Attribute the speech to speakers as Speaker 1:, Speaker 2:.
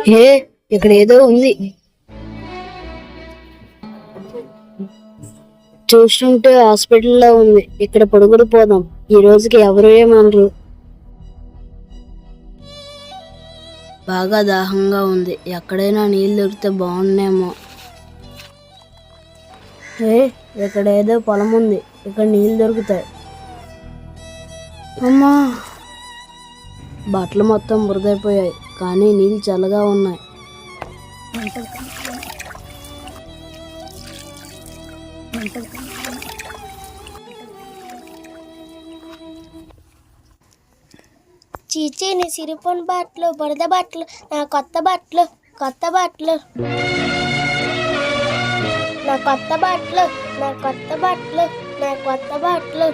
Speaker 1: ఏ ఇక్కడ ఏదో ఉంది. చూస్తుంటే హాస్పిటల్లో ఉంది. ఇక్కడ పడుకుని పోదాం. ఈ రోజుకి ఎవరు ఏమనరు. బాగా దాహంగా ఉంది. ఎక్కడైనా నీళ్ళు దొరికితే బాగుండేమో. ఇక్కడ ఏదో పొలం ఉంది. ఇక్కడ నీళ్ళు దొరుకుతాయి. అమ్మా, బట్టలు మొత్తం బురదైపోయాయి, కానీ నీళ్ళు చల్లగా ఉన్నాయి.
Speaker 2: చీచీ, నీ సిరిపోని బట్టలు, బురద బట్టలు, నా కొత్త బట్టలు, కొత్త బట్టలు, నా కొత్త బట్టలు, నా కొత్త బట్టలు, నా కొత్త బట్టలు.